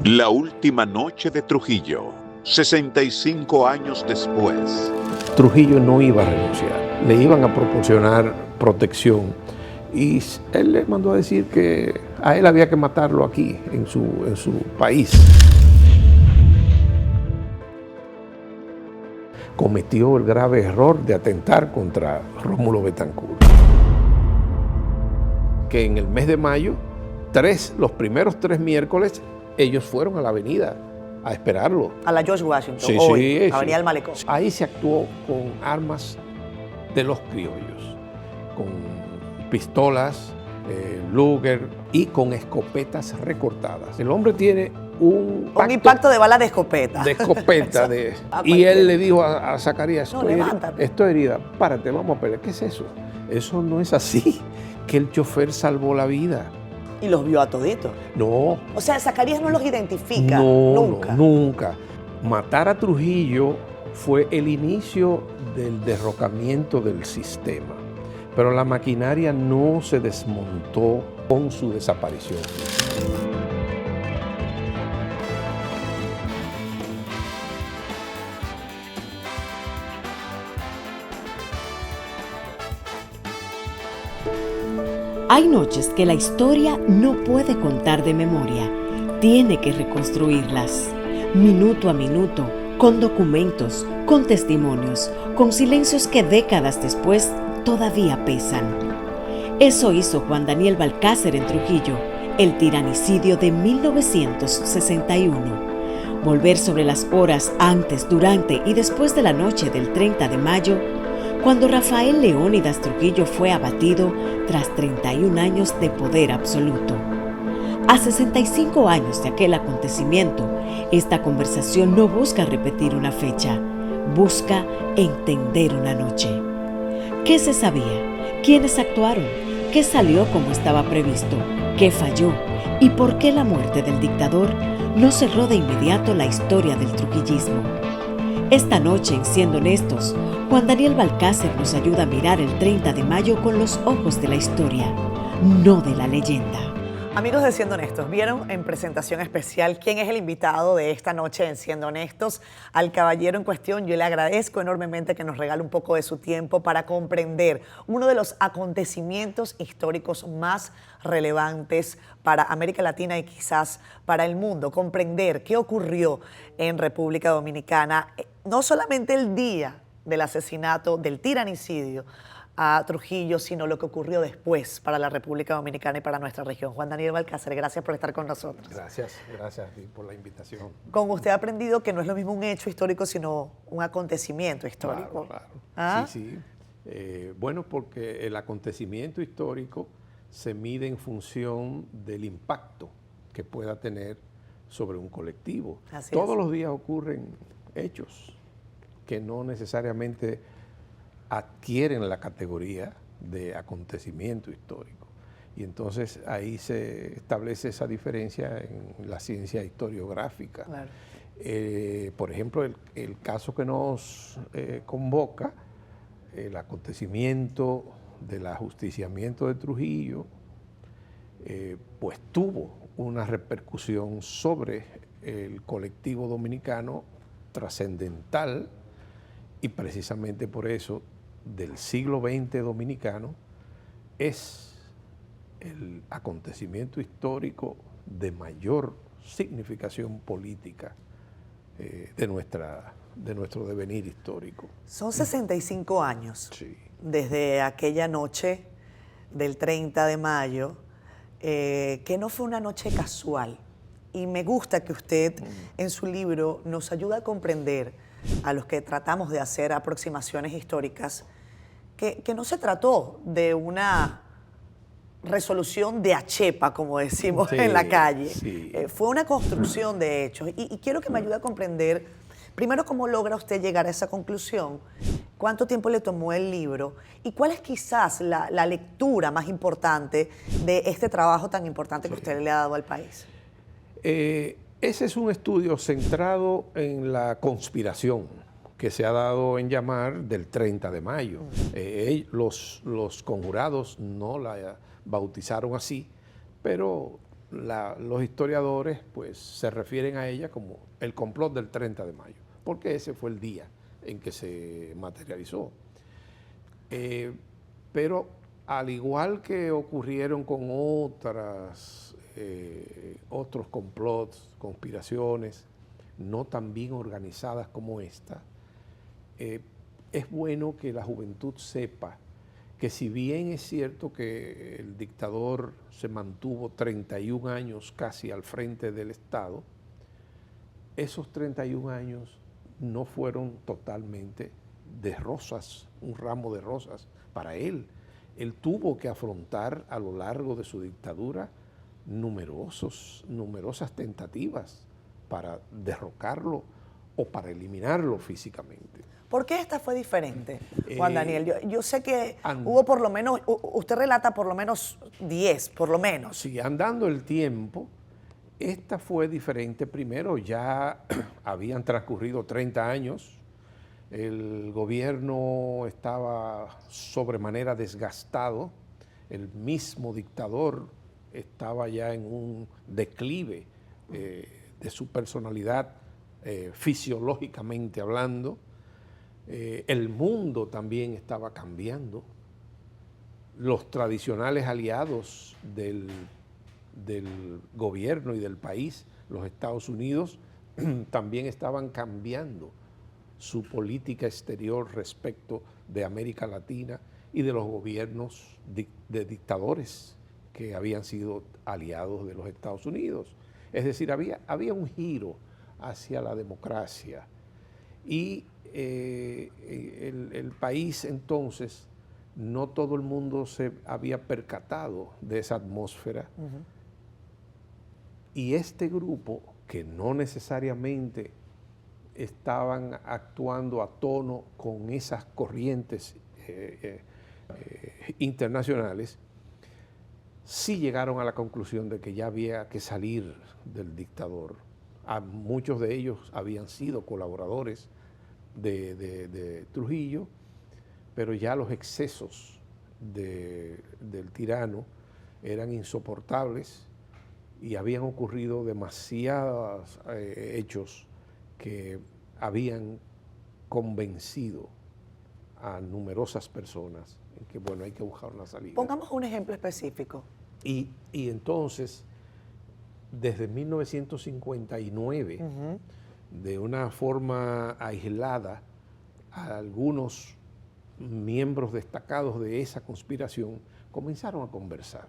La última noche de Trujillo, 65 años después. Trujillo no iba a renunciar, le iban a proporcionar protección y él le mandó a decir que a él había que matarlo aquí, en su país. Cometió el grave error de atentar contra Rómulo Betancourt. Que en el mes de mayo, los primeros 3 miércoles, ellos fueron a la avenida a esperarlo. A la George Washington, Sí, hoy, sí, Avenida del Malecón. Ahí se actuó con armas de los criollos, con pistolas, Luger y con escopetas recortadas. El hombre tiene un impacto de bala de escopeta. De escopeta. Y él le dijo a Zacarías, no, levántate. Esto es herida, párate, vamos a pelear. ¿Qué es eso? Eso no es así, que el chofer salvó la vida. Y los vio a toditos. No. O sea, Zacarías no los identifica. No, nunca. No, nunca. Matar a Trujillo fue el inicio del derrocamiento del sistema. Pero la maquinaria no se desmontó con su desaparición. Hay noches que la historia no puede contar de memoria, tiene que reconstruirlas, minuto a minuto, con documentos, con testimonios, con silencios que décadas después todavía pesan. Eso hizo Juan Daniel Balcácer en Trujillo, el tiranicidio de 1961. Volver sobre las horas antes, durante y después de la noche del 30 de mayo, cuando Rafael Leónidas Trujillo fue abatido tras 31 años de poder absoluto. A 65 años de aquel acontecimiento, esta conversación no busca repetir una fecha, busca entender una noche. ¿Qué se sabía? ¿Quiénes actuaron? ¿Qué salió como estaba previsto? ¿Qué falló? ¿Y por qué la muerte del dictador no cerró de inmediato la historia del trujillismo? Esta noche, en Siendo Honestos, Juan Daniel Balcácer nos ayuda a mirar el 30 de mayo con los ojos de la historia, no de la leyenda. Amigos de Siendo Honestos, vieron en presentación especial quién es el invitado de esta noche en Siendo Honestos. Al caballero en cuestión, yo le agradezco enormemente que nos regale un poco de su tiempo para comprender uno de los acontecimientos históricos más relevantes para América Latina y quizás para el mundo. Comprender qué ocurrió en República Dominicana, no solamente el día del asesinato, del tiranicidio a Trujillo, sino lo que ocurrió después para la República Dominicana y para nuestra región. Juan Daniel Balcácer, gracias por estar con nosotros. Gracias a ti por la invitación. Con usted ha aprendido que no es lo mismo un hecho histórico, sino un acontecimiento histórico. Claro. ¿Ah? Sí. Bueno, porque el acontecimiento histórico se mide en función del impacto que pueda tener sobre un colectivo. Todos los días ocurren hechos que no necesariamente adquieren la categoría de acontecimiento histórico. Y entonces ahí se establece esa diferencia en la ciencia historiográfica. Claro. Por ejemplo, el caso que nos convoca, el acontecimiento del ajusticiamiento de Trujillo, pues tuvo una repercusión sobre el colectivo dominicano trascendental, y precisamente por eso del siglo XX dominicano es el acontecimiento histórico de mayor significación política de nuestro devenir histórico. Son 65 años sí. Desde aquella noche del 30 de mayo, que no fue una noche casual. Y me gusta que usted en su libro nos ayude a comprender a los que tratamos de hacer aproximaciones históricas, que no se trató de una resolución de achepa, como decimos en la calle. Sí. Fue una construcción de hechos. Y quiero que me ayude a comprender, primero, cómo logra usted llegar a esa conclusión, cuánto tiempo le tomó el libro y cuál es quizás la lectura más importante de este trabajo tan importante que usted le ha dado al país. Ese es un estudio centrado en la conspiración que se ha dado en llamar del 30 de mayo. Los conjurados no la bautizaron así, pero los historiadores pues se refieren a ella como el complot del 30 de mayo, porque ese fue el día en que se materializó. Pero al igual que ocurrieron con otros complots, conspiraciones, no tan bien organizadas como esta, es bueno que la juventud sepa que si bien es cierto que el dictador se mantuvo 31 años casi al frente del Estado, esos 31 años no fueron totalmente de rosas, un ramo de rosas para él. Él tuvo que afrontar a lo largo de su dictadura numerosas tentativas para derrocarlo o para eliminarlo físicamente. ¿Por qué esta fue diferente, Juan Daniel? Yo sé que hubo por lo menos, usted relata por lo menos 10, por lo menos. Sí, andando el tiempo, esta fue diferente. Primero, ya habían transcurrido 30 años, el gobierno estaba sobremanera desgastado, el mismo dictador estaba ya en un declive de su personalidad fisiológicamente hablando. El mundo también estaba cambiando. Los tradicionales aliados del gobierno y del país, los Estados Unidos, también estaban cambiando su política exterior respecto de América Latina y de los gobiernos de dictadores que habían sido aliados de los Estados Unidos. Es decir, había un giro hacia la democracia y el país entonces, no todo el mundo se había percatado de esa atmósfera. Y este grupo, que no necesariamente estaban actuando a tono con esas corrientes internacionales, sí llegaron a la conclusión de que ya había que salir del dictador. Muchos de ellos habían sido colaboradores de Trujillo, pero ya los excesos del tirano eran insoportables y habían ocurrido demasiados hechos que habían convencido a numerosas personas en que, bueno, hay que buscar una salida. Pongamos un ejemplo específico. Y entonces, desde 1959, de una forma aislada, algunos miembros destacados de esa conspiración comenzaron a conversar.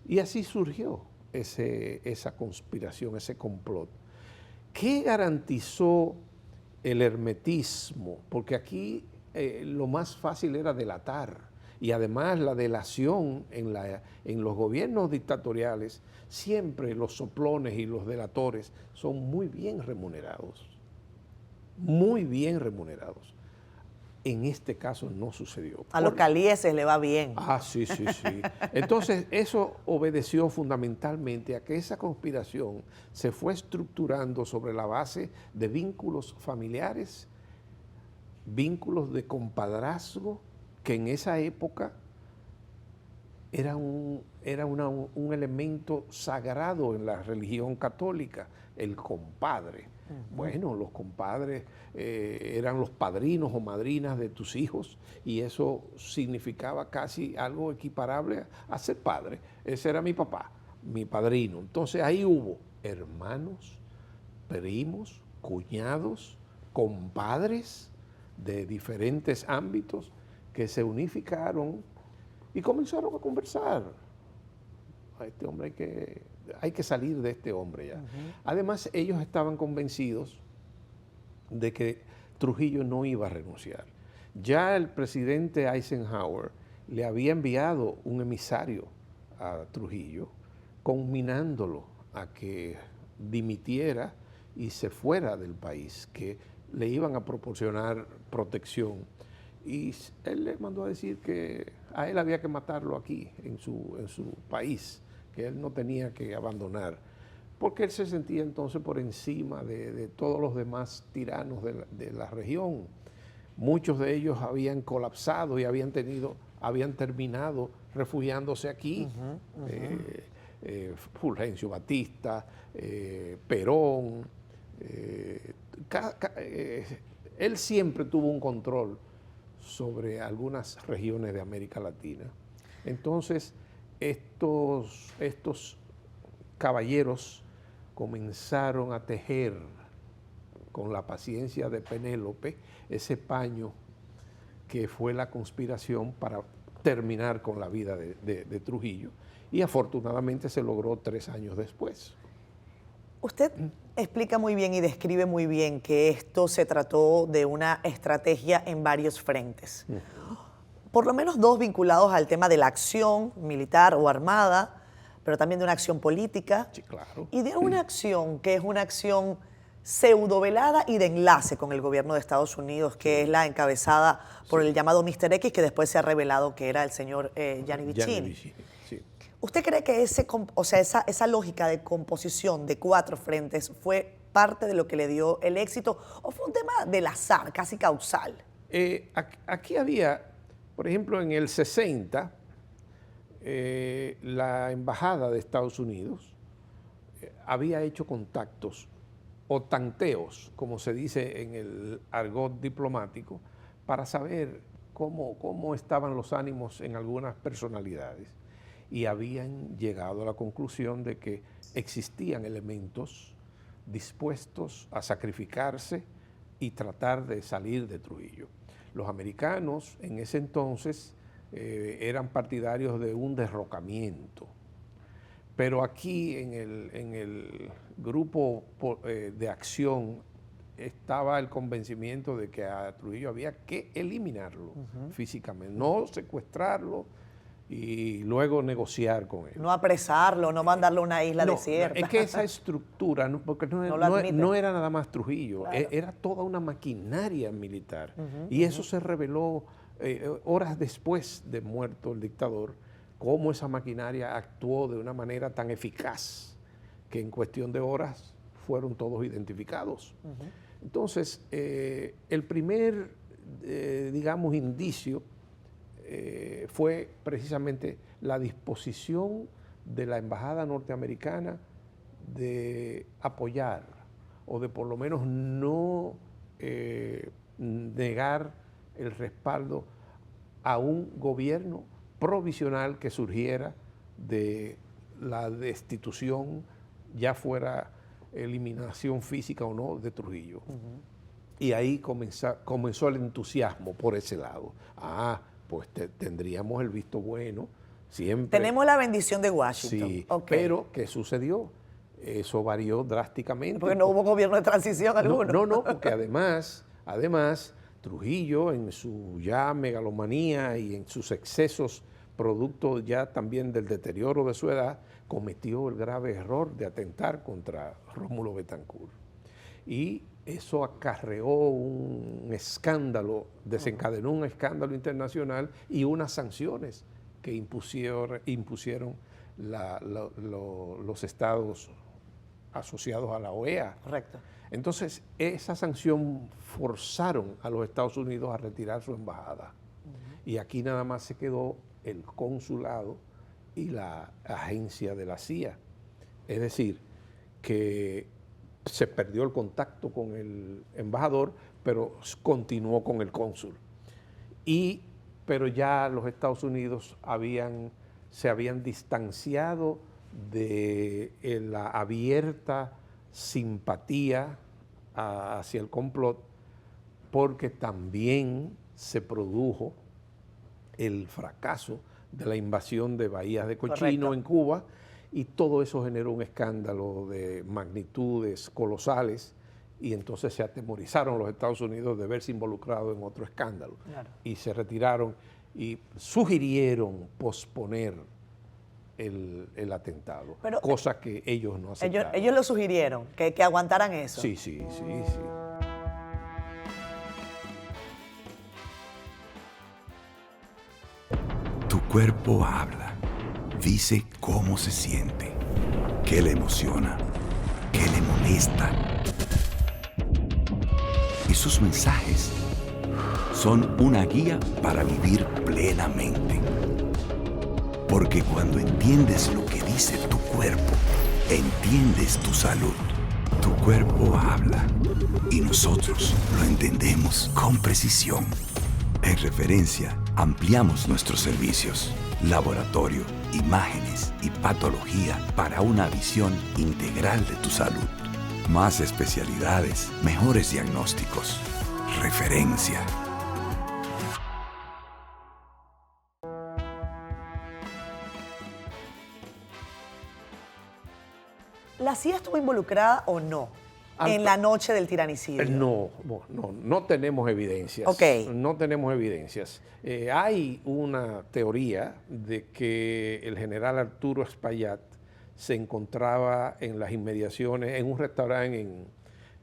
Y así surgió esa conspiración, ese complot. ¿Qué garantizó el hermetismo? Porque aquí lo más fácil era delatar. Y además la delación en los gobiernos dictatoriales, siempre los soplones y los delatores son muy bien remunerados. Muy bien remunerados. En este caso no sucedió. A los calieses le va bien. Sí. Entonces, eso obedeció fundamentalmente a que esa conspiración se fue estructurando sobre la base de vínculos familiares, vínculos de compadrazgo, que en esa época era un elemento sagrado en la religión católica, el compadre. Bueno, los compadres eran los padrinos o madrinas de tus hijos y eso significaba casi algo equiparable a ser padre. Ese era mi papá, mi padrino. Entonces ahí hubo hermanos, primos, cuñados, compadres de diferentes ámbitos que se unificaron y comenzaron a conversar. A este hombre hay que salir de este hombre ya. Además, ellos estaban convencidos de que Trujillo no iba a renunciar. Ya el presidente Eisenhower le había enviado un emisario a Trujillo, conminándolo a que dimitiera y se fuera del país, que le iban a proporcionar protección. Y él le mandó a decir que a él había que matarlo aquí, en su país, que él no tenía que abandonar, porque él se sentía entonces por encima de todos los demás tiranos de la región. Muchos de ellos habían colapsado y habían terminado refugiándose aquí. Fulgencio Batista, Perón. Él siempre tuvo un control sobre algunas regiones de América Latina. Entonces, estos caballeros comenzaron a tejer con la paciencia de Penélope ese paño que fue la conspiración para terminar con la vida de Trujillo, y afortunadamente se logró 3 años después. Usted explica muy bien y describe muy bien que esto se trató de una estrategia en varios frentes. Por lo menos 2 vinculados al tema de la acción militar o armada, pero también de una acción política. Sí, claro. Y de una acción que es una acción pseudo-velada y de enlace con el gobierno de Estados Unidos, que es la encabezada por el llamado Mr. X, que después se ha revelado que era el señor Gianni Vicini. Sí. ¿Usted cree que esa lógica de composición de 4 frentes fue parte de lo que le dio el éxito o fue un tema del azar, casi causal? Aquí había, por ejemplo, en el 60, la embajada de Estados Unidos había hecho contactos o tanteos, como se dice en el argot diplomático, para saber cómo estaban los ánimos en algunas personalidades. Y habían llegado a la conclusión de que existían elementos dispuestos a sacrificarse y tratar de salir de Trujillo. Los americanos en ese entonces eran partidarios de un derrocamiento, pero aquí en el grupo de acción estaba el convencimiento de que a Trujillo había que eliminarlo físicamente, no secuestrarlo y luego negociar con él. No apresarlo, no mandarlo a una isla desierta. Es que esa estructura, porque no era nada más Trujillo, claro, era toda una maquinaria militar. Y eso se reveló horas después de muerto el dictador, cómo esa maquinaria actuó de una manera tan eficaz que en cuestión de horas fueron todos identificados. Entonces, el primer, digamos, indicio fue precisamente la disposición de la embajada norteamericana de apoyar o de por lo menos no negar el respaldo a un gobierno provisional que surgiera de la destitución, ya fuera eliminación física o no, de Trujillo. Y ahí comenzó el entusiasmo por ese lado. Pues tendríamos el visto bueno siempre. Tenemos la bendición de Washington. Sí, pero ¿qué sucedió? Eso varió drásticamente. Porque no hubo gobierno de transición alguno. No, porque además, Trujillo en su ya megalomanía y en sus excesos, producto ya también del deterioro de su edad, cometió el grave error de atentar contra Rómulo Betancourt. Y eso acarreó un escándalo, desencadenó un escándalo internacional y unas sanciones que impusieron los estados asociados a la OEA. Correcto. Entonces, esa sanción forzaron a los Estados Unidos a retirar su embajada. Y aquí nada más se quedó el consulado y la agencia de la CIA. Es decir, que se perdió el contacto con el embajador, pero continuó con el cónsul. Pero ya los Estados Unidos se habían distanciado de la abierta simpatía hacia el complot, porque también se produjo el fracaso de la invasión de Bahías de Cochino en Cuba, y todo eso generó un escándalo de magnitudes colosales, y entonces se atemorizaron los Estados Unidos de verse involucrados en otro escándalo. Claro. Y se retiraron y sugirieron posponer el atentado, pero, cosa que ellos no aceptaron. Ellos lo sugirieron, que aguantaran eso. Sí. Tu cuerpo habla, dice cómo se siente, qué le emociona, qué le molesta. Y sus mensajes son una guía para vivir plenamente. Porque cuando entiendes lo que dice tu cuerpo, cuerpo. Entiendes tu salud. Tu cuerpo habla. Y nosotros lo entendemos con precisión. En Referencia, ampliamos nuestros servicios. Laboratorio, imágenes y patología para una visión integral de tu salud. Más especialidades, mejores diagnósticos. Referencia. ¿La CIA estuvo involucrada o no en la noche del tiranicidio? No tenemos evidencias. Ok. No tenemos evidencias. Hay una teoría de que el general Arturo Espaillat se encontraba en las inmediaciones, en un restaurante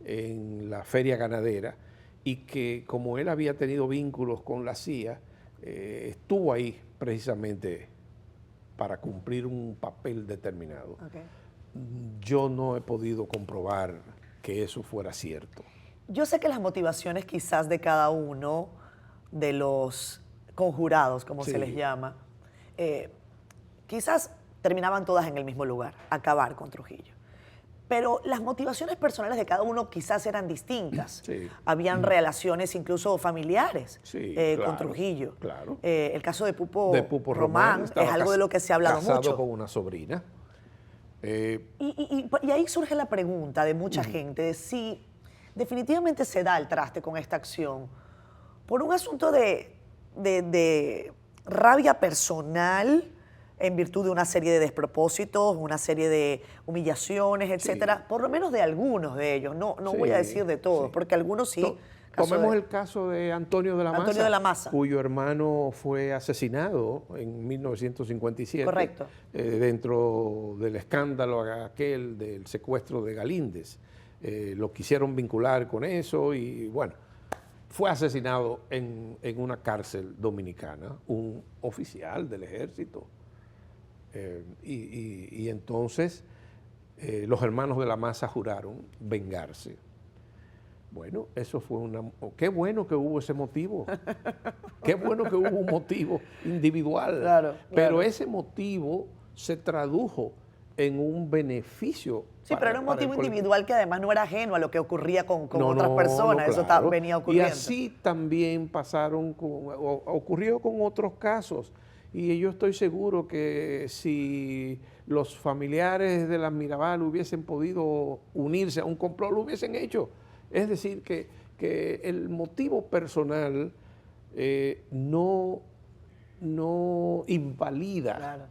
en la feria ganadera, y que como él había tenido vínculos con la CIA, estuvo ahí precisamente para cumplir un papel determinado. Okay. Yo no he podido comprobar que eso fuera cierto. Yo sé que las motivaciones quizás de cada uno de los conjurados, como se les llama, quizás terminaban todas en el mismo lugar, acabar con Trujillo. Pero las motivaciones personales de cada uno quizás eran distintas. Sí. Habían relaciones incluso familiares con Trujillo. Claro. El caso de Pupo Román es algo de lo que se ha hablado mucho. Casado con una sobrina. Y ahí surge la pregunta de mucha gente de si definitivamente se da el traste con esta acción por un asunto de rabia personal en virtud de una serie de despropósitos, una serie de humillaciones, etcétera, por lo menos de algunos de ellos, no voy a decir de todos, porque algunos sí. Tomemos el caso de Antonio de la Maza, cuyo hermano fue asesinado en 1957. Correcto. Dentro del escándalo aquel del secuestro de Galíndez. Lo quisieron vincular con eso y bueno, fue asesinado en una cárcel dominicana, un oficial del ejército. Y entonces los hermanos de la Maza juraron vengarse. Bueno, eso fue qué bueno que hubo ese motivo. Qué bueno que hubo un motivo individual. Claro. Pero ese motivo se tradujo en un beneficio. Sí, pero era un motivo individual que además no era ajeno a lo que ocurría con otras personas. Claro. Eso venía ocurriendo. Y así también ocurrió con otros casos. Y yo estoy seguro que si los familiares de las Mirabal hubiesen podido unirse a un complot, lo hubiesen hecho. Es decir, que el motivo personal no invalida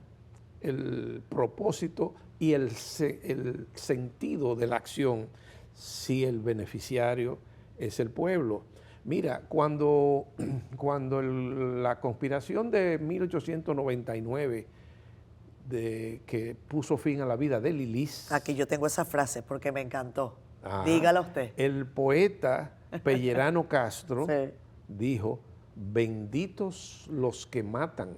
el propósito y el sentido de la acción si el beneficiario es el pueblo. Mira, cuando la conspiración de 1899 que puso fin a la vida de Lilis. Aquí yo tengo esa frase porque me encantó. Dígala usted. El poeta Pellerano Castro dijo, benditos los que matan.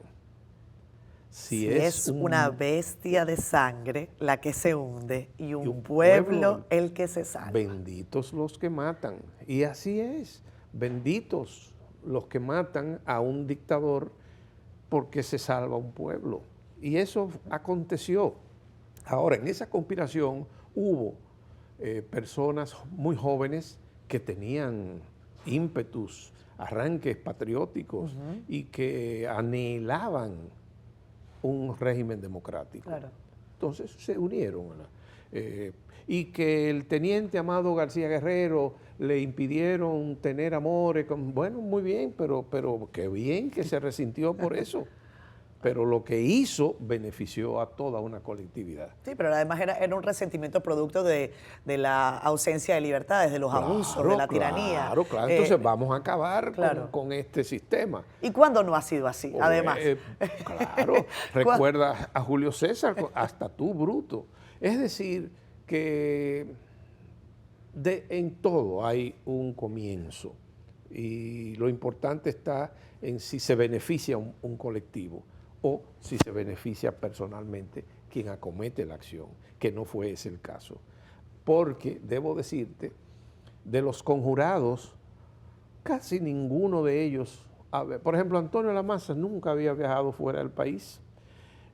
Si es una bestia de sangre la que se hunde y un pueblo el que se salva. Benditos los que matan. Y así es. Benditos los que matan a un dictador porque se salva un pueblo. Y eso aconteció. Ahora, en esa conspiración hubo personas muy jóvenes que tenían ímpetus, arranques patrióticos y que anhelaban un régimen democrático. Claro. Entonces se unieron y que el teniente Amado García Guerrero le impidieron tener amores, bueno, muy bien, pero qué bien que se resintió por eso. Pero lo que hizo benefició a toda una colectividad. Sí, pero además era un resentimiento producto de la ausencia de libertades, de los abusos, de la tiranía. Claro. Entonces vamos a acabar con este sistema. ¿Y cuándo no ha sido así, además? Claro, recuerda a Julio César, hasta tú, Bruto. Es decir, que en todo hay un comienzo y lo importante está en si se beneficia un colectivo o si se beneficia personalmente quien acomete la acción, que no fue ese el caso. Porque, debo decirte, de los conjurados, casi ninguno de ellos, por ejemplo, Antonio de la Maza nunca había viajado fuera del país.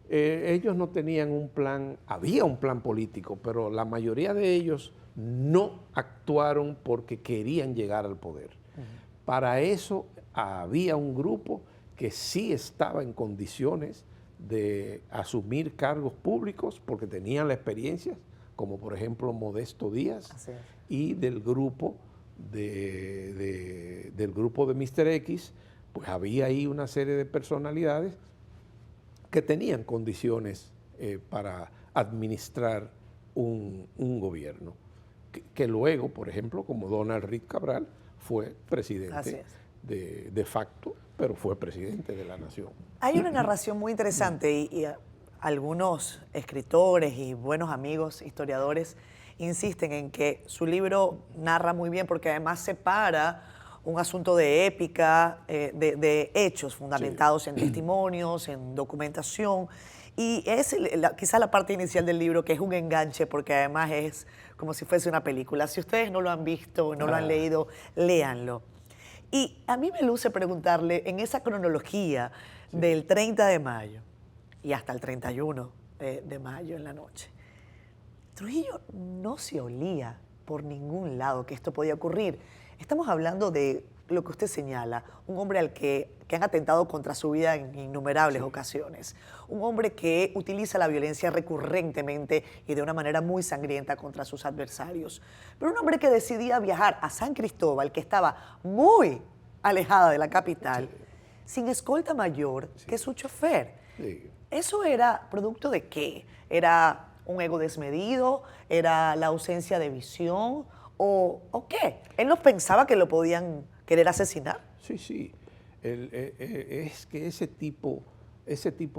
ellos no tenían un plan, había un plan político, pero la mayoría de ellos no actuaron porque querían llegar al poder. Para eso había un grupo que sí estaba en condiciones de asumir cargos públicos porque tenían la experiencia, como por ejemplo Modesto Díaz, y del grupo de Mr. X, pues había ahí una serie de personalidades que tenían condiciones para administrar un gobierno, que luego, por ejemplo, como Donald Reed Cabral, fue presidente de facto, pero fue presidente de la nación. Hay una narración muy interesante y algunos escritores y buenos amigos, historiadores, insisten en que su libro narra muy bien porque además separa un asunto de épica, de hechos fundamentados en testimonios, en documentación, y es quizá la parte inicial del libro que es un enganche porque además es como si fuese una película. Si ustedes no lo han visto, no lo han leído, léanlo. Y a mí me luce preguntarle, en esa cronología del 30 de mayo y hasta el 31 de mayo en la noche, Trujillo no se olía por ningún lado que esto podía ocurrir. Estamos hablando de lo que usted señala, un hombre al que han atentado contra su vida en innumerables ocasiones, un hombre que utiliza la violencia recurrentemente y de una manera muy sangrienta contra sus adversarios, pero un hombre que decidía viajar a San Cristóbal, que estaba muy alejada de la capital, sin escolta mayor que su chofer. ¿Eso era producto de qué? ¿Era un ego desmedido? ¿Era la ausencia de visión? ¿O qué? ¿Él no pensaba que lo podían querer asesinar? Sí. Es que ese tipo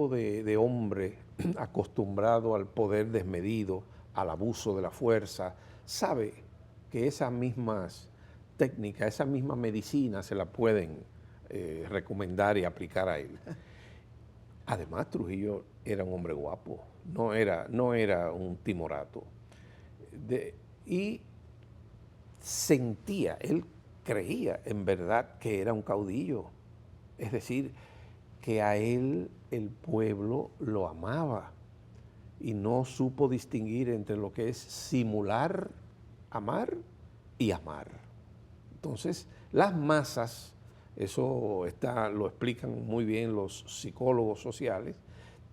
de hombre acostumbrado al poder desmedido, al abuso de la fuerza, sabe que esas mismas técnicas, esa misma medicina se la pueden recomendar y aplicar a él. Además, Trujillo era un hombre guapo, no era un timorato. Y sentía, él creía en verdad que era un caudillo. Es decir, que a él el pueblo lo amaba y no supo distinguir entre lo que es simular amar y amar. Entonces, las masas, eso lo explican muy bien los psicólogos sociales,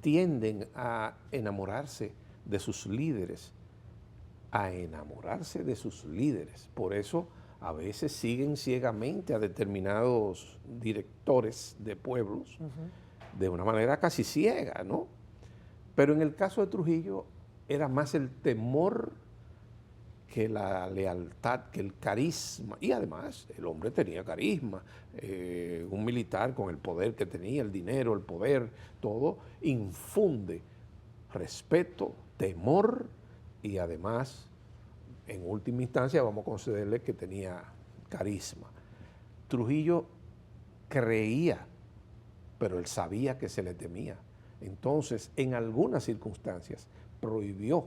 tienden a enamorarse de sus líderes, Por eso, a veces siguen ciegamente a determinados directores de pueblos de una manera casi ciega, ¿no? Pero en el caso de Trujillo era más el temor que la lealtad, que el carisma. Y además el hombre tenía carisma. Un militar con el poder que tenía, el dinero, el poder, todo, infunde respeto, temor y además, en última instancia, vamos a concederle que tenía carisma. Trujillo creía, pero él sabía que se le temía. Entonces, en algunas circunstancias, prohibió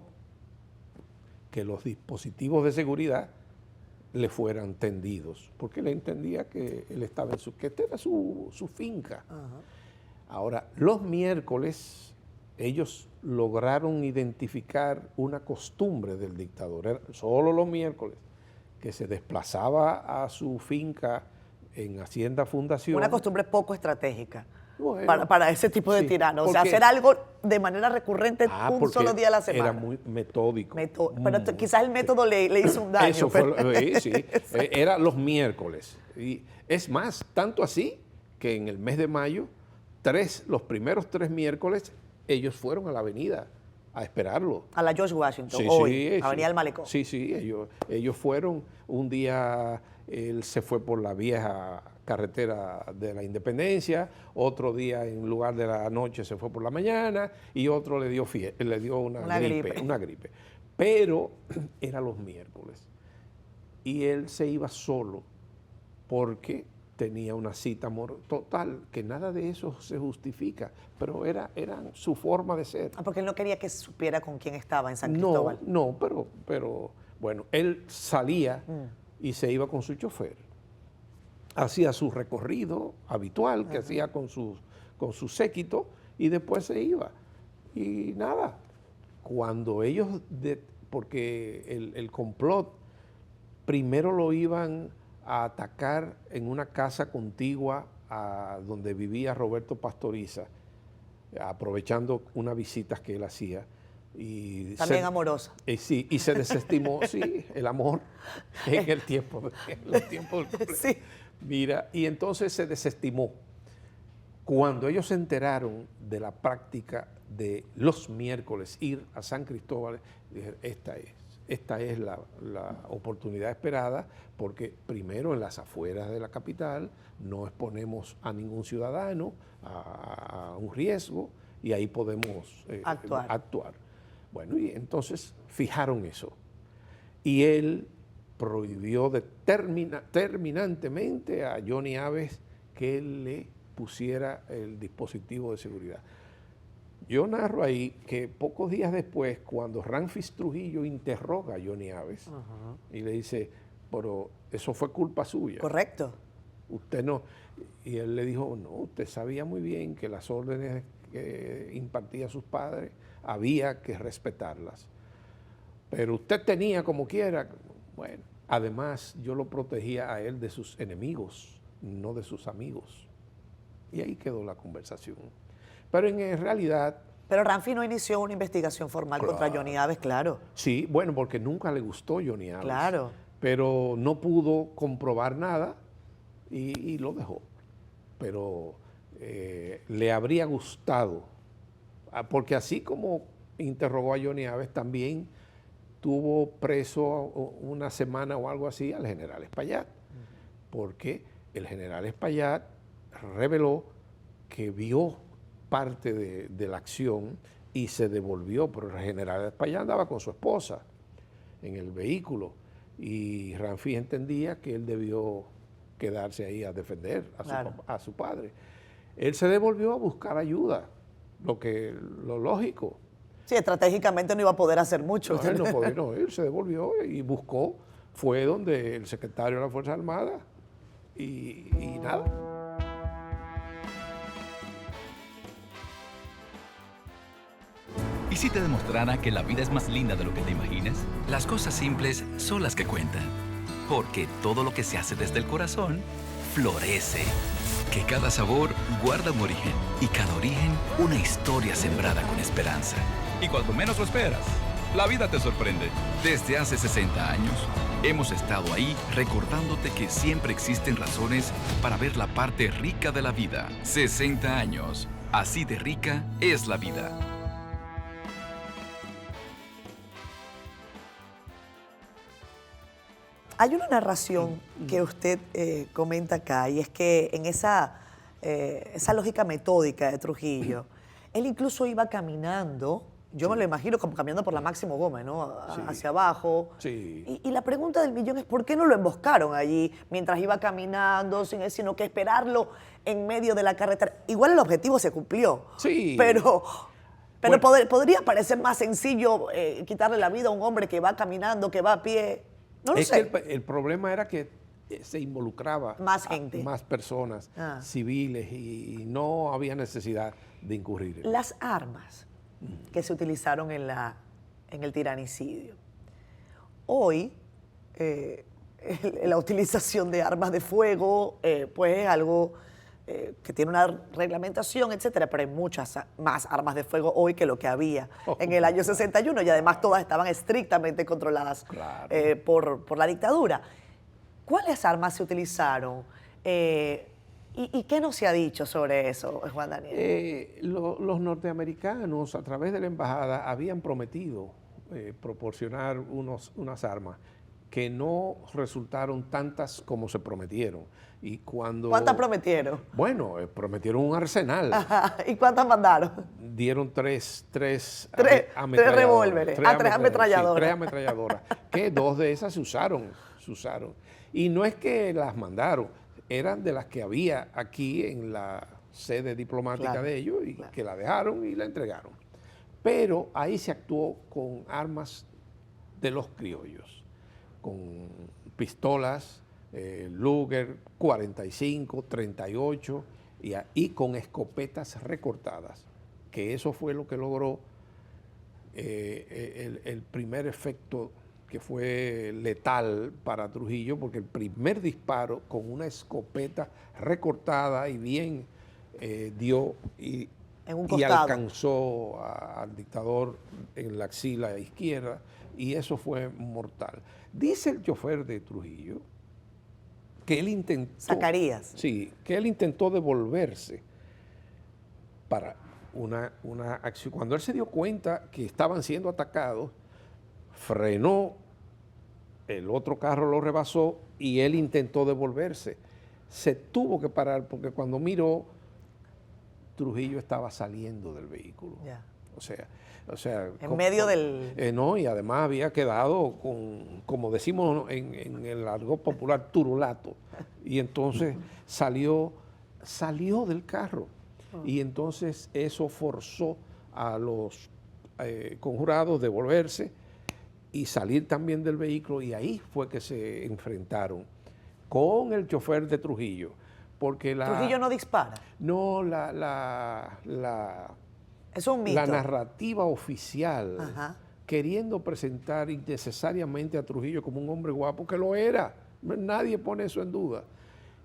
que los dispositivos de seguridad le fueran tendidos, porque él entendía que él estaba que esta era su finca. Ahora, los miércoles, ellos lograron identificar una costumbre del dictador. Era solo los miércoles que se desplazaba a su finca en Hacienda Fundación. Una costumbre poco estratégica para ese tipo de tiranos. O sea, hacer algo de manera recurrente un solo día a la semana. Era muy metódico. Pero quizás el método le hizo un daño. Eso fue, sí. Era los miércoles. Y es más, tanto así que en el mes de mayo, los primeros 3 miércoles, ellos fueron a la avenida a esperarlo. A la George Washington, Avenida del Malecón. Sí, ellos fueron. Un día él se fue por la vieja carretera de la Independencia, otro día en lugar de la noche se fue por la mañana y otro le dio una gripe. Pero era los miércoles y él se iba solo porque tenía una cita total, que nada de eso se justifica, pero era su forma de ser. Porque él no quería que supiera con quién estaba en San Cristóbal. No, pero bueno, él salía y se iba con su chofer. Hacía su recorrido habitual que hacía con su séquito y después se iba. Y nada, cuando ellos, porque el complot primero lo iban a atacar en una casa contigua a donde vivía Roberto Pastoriza, aprovechando unas visitas que él hacía. Y también amorosa. Sí, y se desestimó, sí, el amor en el tiempo, en los tiempos del complot. Sí. Mira, y entonces se desestimó. Cuando ellos se enteraron de la práctica de los miércoles ir a San Cristóbal, dijeron, esta es la oportunidad esperada, porque primero en las afueras de la capital no exponemos a ningún ciudadano a un riesgo y ahí podemos actuar. Bueno, y entonces fijaron eso. Y él prohibió terminantemente a Johnny Aves que él le pusiera el dispositivo de seguridad. Yo narro ahí que pocos días después, cuando Ramfis Trujillo interroga a Johnny Aves y le dice, pero eso fue culpa suya. Correcto. Usted no. Y él le dijo, no, usted sabía muy bien que las órdenes que impartía sus padres había que respetarlas. Pero usted tenía como quiera. Bueno, además yo lo protegía a él de sus enemigos, no de sus amigos. Y ahí quedó la conversación. Pero en realidad... Pero Ramfis no inició una investigación formal contra Johnny Aves, claro. Sí, bueno, porque nunca le gustó Johnny Aves. Claro. Pero no pudo comprobar nada y lo dejó. Pero le habría gustado, porque así como interrogó a Johnny Aves, también tuvo preso una semana o algo así al general Espaillat, porque el general Espaillat reveló que vio parte de la acción y se devolvió, pero el general Espaillat andaba con su esposa en el vehículo y Ramfis entendía que él debió quedarse ahí a defender a su padre. Él se devolvió a buscar ayuda, lo lógico. Sí, estratégicamente no iba a poder hacer mucho. Él se devolvió y buscó, fue donde el secretario de la Fuerza Armada y nada. ¿Y si te demostrara que la vida es más linda de lo que te imaginas? Las cosas simples son las que cuentan. Porque todo lo que se hace desde el corazón, florece. Que cada sabor guarda un origen. Y cada origen, una historia sembrada con esperanza. Y cuando menos lo esperas, la vida te sorprende. Desde hace 60 años, hemos estado ahí recordándote que siempre existen razones para ver la parte rica de la vida. 60 años. Así de rica es la vida. Hay una narración que usted comenta acá, y es que en esa lógica metódica de Trujillo, él incluso iba caminando, yo me lo imagino como caminando por la Máximo Gómez, ¿no? Hacia abajo. Sí. Y la pregunta del millón es, ¿por qué no lo emboscaron allí mientras iba caminando, sino que esperarlo en medio de la carretera? Igual el objetivo se cumplió. Sí. Pero bueno, podría parecer más sencillo quitarle la vida a un hombre que va caminando, que va a pie. No lo sé. Que el problema era que se involucraba más gente, más personas civiles y no había necesidad de incurrir. Las armas que se utilizaron en el tiranicidio. Hoy, la utilización de armas de fuego, pues es algo que tiene una reglamentación, etcétera, pero hay muchas más armas de fuego hoy que lo que había en el año 61 y además todas estaban estrictamente controladas por la dictadura. ¿Cuáles armas se utilizaron? ¿Y qué no se ha dicho sobre eso, Juan Daniel? Los norteamericanos, a través de la embajada, habían prometido proporcionar unas armas que no resultaron tantas como se prometieron. Y ¿Cuántas prometieron? Bueno, prometieron un arsenal. Ajá. ¿Y cuántas mandaron? Dieron tres revólveres, tres ametralladoras. Sí, 3 ametralladoras, que 2 de esas se usaron. Y no es que las mandaron, eran de las que había aquí en la sede diplomática de ellos y que la dejaron y la entregaron. Pero ahí se actuó con armas de los criollos, con pistolas, Luger 45, 38 y con escopetas recortadas. que eso fue lo que logró el primer efecto que fue letal para Trujillo, porque el primer disparo con una escopeta recortada y bien dio y alcanzó al dictador en la axila izquierda, y eso fue mortal. Dice el chofer de Trujillo que él intentó... Zacarías. Sí, que él intentó devolverse para una acción. Cuando él se dio cuenta que estaban siendo atacados, frenó, el otro carro lo rebasó y él intentó devolverse. Se tuvo que parar porque cuando miró, Trujillo estaba saliendo del vehículo. Ya. O sea, en medio del... no, y además había quedado con, como decimos en el argot popular, turulato. Y entonces salió del carro. Y entonces eso forzó a los conjurados a devolverse y salir también del vehículo, y ahí fue que se enfrentaron con el chofer de Trujillo. Porque Trujillo no dispara. No, Es un mito. La narrativa oficial, queriendo presentar innecesariamente a Trujillo como un hombre guapo, que lo era, nadie pone eso en duda,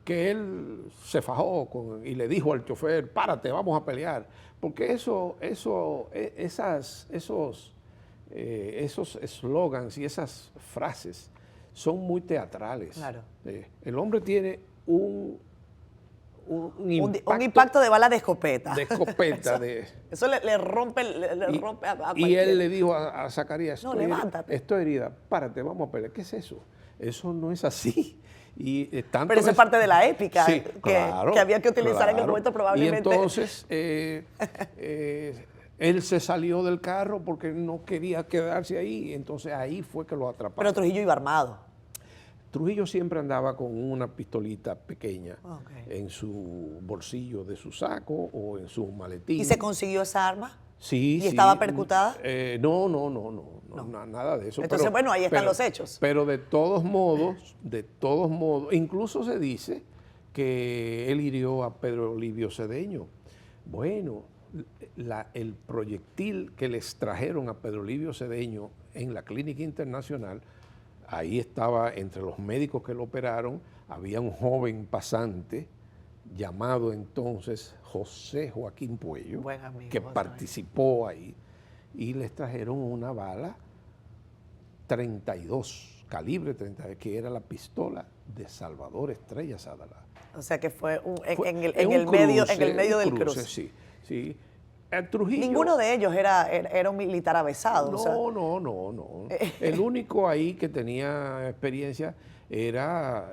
que él se fajó y le dijo al chofer, párate, vamos a pelear, porque esos eslogans y esas frases son muy teatrales. Claro. El hombre tiene un impacto de bala de escopeta. De escopeta. Eso le rompe, rompe a y cualquier... él le dijo a Zacarías, no, levántate. Estoy herida, párate, vamos a pelear. ¿Qué es eso? Eso no es así. Pero eso es parte de la épica, sí, que había que utilizar en el momento probablemente. Y entonces él se salió del carro porque no quería quedarse ahí. Entonces ahí fue que lo atraparon. Pero Trujillo iba armado. Trujillo siempre andaba con una pistolita pequeña en su bolsillo de su saco o en su maletín. ¿Y se consiguió esa arma? Sí. ¿Y estaba percutada? No, nada de eso. Entonces, bueno, ahí están los hechos. Pero de todos modos, incluso se dice que él hirió a Pedro Livio Cedeño. Bueno, el proyectil que les trajeron a Pedro Livio Cedeño en la Clínica Internacional, ahí estaba, entre los médicos que lo operaron, había un joven pasante llamado entonces José Joaquín Puello, buen amigo, que participó ahí, y les trajeron una bala 32, calibre 32, que era la pistola de Salvador Estrella Sadalá. O sea que fue en el medio del cruce. Sí. Trujillo, ninguno de ellos era un militar avesado. No. El único ahí que tenía experiencia era,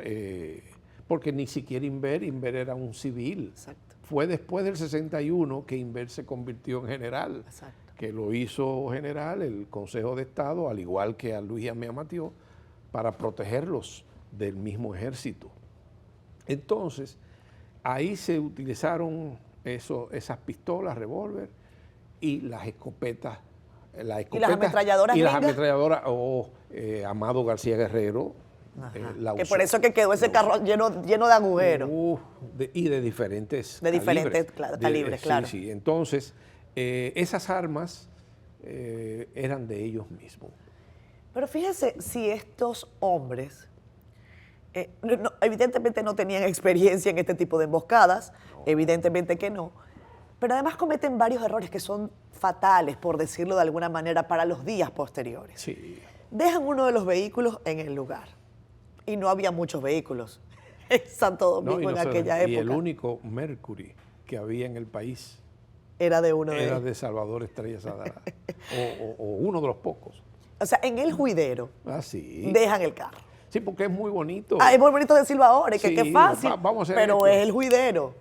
porque ni siquiera Inver era un civil. Exacto. Fue después del 61 que Inver se convirtió en general. Exacto. Que lo hizo general el Consejo de Estado, al igual que a Luis Amé Matió, para protegerlos del mismo ejército. Entonces, ahí se utilizaron esas pistolas, revólver y las escopetas. ¿Y las ametralladoras? Y las ametralladoras, Amado García Guerrero. Que por eso que quedó ese carro lleno de agujeros. Y de diferentes calibres, claro. Sí. Entonces, esas armas eran de ellos mismos. Pero fíjense, si estos hombres evidentemente no tenían experiencia en este tipo de emboscadas, evidentemente que no, pero además cometen varios errores que son fatales, por decirlo de alguna manera, para los días posteriores. Sí. Dejan uno de los vehículos en el lugar, y no había muchos vehículos en Santo Domingo en aquella época. Y el único Mercury que había en el país era de uno era de Salvador Estrella Sadalá, o uno de los pocos. O sea, en el juidero sí. Dejan el carro. Sí, porque es muy bonito. Es muy bonito decirlo ahora, que qué fácil, vamos a pero esto. Es el juidero.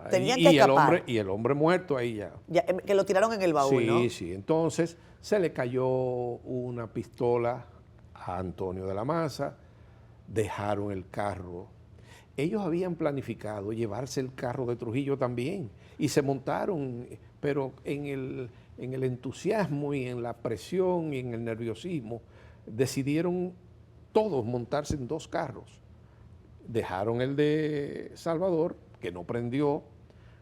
Tenían que escapar. Y el hombre muerto ahí ya. Que lo tiraron en el baúl, ¿no? Sí. Entonces se le cayó una pistola a Antonio de la Maza, dejaron el carro. Ellos habían planificado llevarse el carro de Trujillo también y se montaron, pero en el entusiasmo y en la presión y en el nerviosismo decidieron todos montarse en dos carros. Dejaron el de Salvador, que no prendió.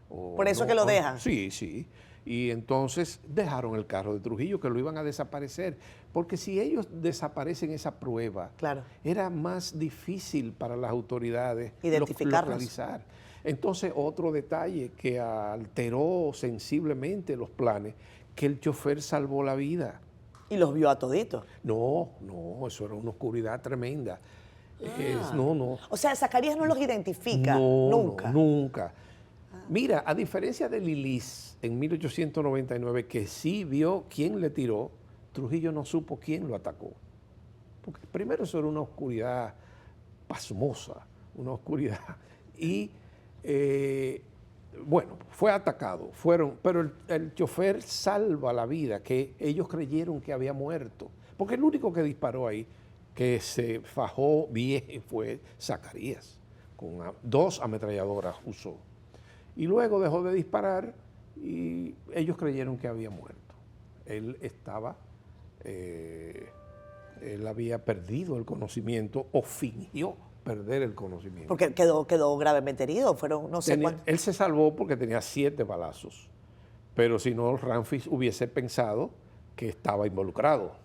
¿Por eso que lo dejan? Sí. Y entonces dejaron el carro de Trujillo, que lo iban a desaparecer, porque si ellos desaparecen esa prueba, claro, era más difícil para las autoridades identificarlos. localizar. Entonces, otro detalle que alteró sensiblemente los planes, que el chofer salvó la vida. ¿Y los vio a toditos? No, eso era una oscuridad tremenda. No. O sea, Zacarías no los identifica nunca. Nunca. Mira, a diferencia de Lilis en 1899, que sí vio quién le tiró, Trujillo no supo quién lo atacó. Porque primero eso era una oscuridad pasmosa, una oscuridad. Y bueno, fue atacado, pero el chofer salva la vida, que ellos creyeron que había muerto. Porque el único que disparó ahí, que se fajó bien, fue Zacarías, con 2 ametralladoras usó. Y luego dejó de disparar y ellos creyeron que había muerto. Él había perdido el conocimiento o fingió perder el conocimiento. Porque quedó gravemente herido, fueron no sé cuántos. Él se salvó porque tenía 7 balazos, pero si no, Ramfis hubiese pensado que estaba involucrado.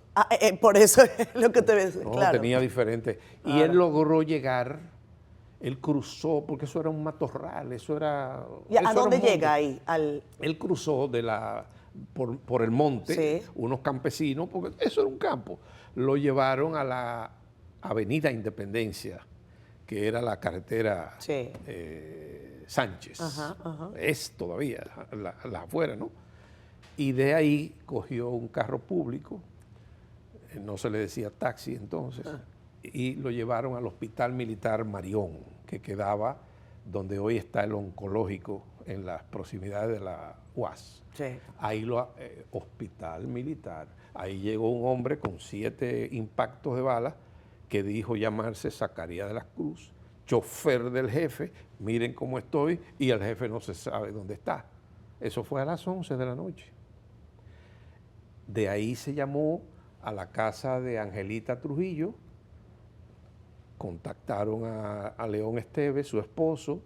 Por eso es lo que te ves, No, claro. tenía diferente. Y él logró llegar, él cruzó, porque eso era un matorral, eso era... ¿Y a dónde llega ahí? Él cruzó por el monte, sí, unos campesinos, porque eso era un campo. Lo llevaron a la Avenida Independencia, que era la carretera sí, Sánchez. Ajá. Es todavía la afuera, ¿no? Y de ahí cogió un carro público, no se le decía taxi entonces, y lo llevaron al Hospital Militar Marión, que quedaba donde hoy está el oncológico, en las proximidades de la UAS. sí. Ahí Hospital Militar. Ahí llegó un hombre con 7 impactos de bala que dijo llamarse Zacarías de las Cruz, chofer del jefe, miren cómo estoy, y el jefe no se sabe dónde está. Eso fue a las 11 de la noche. De ahí se llamó a la casa de Angelita Trujillo, contactaron a León Esteves, su esposo,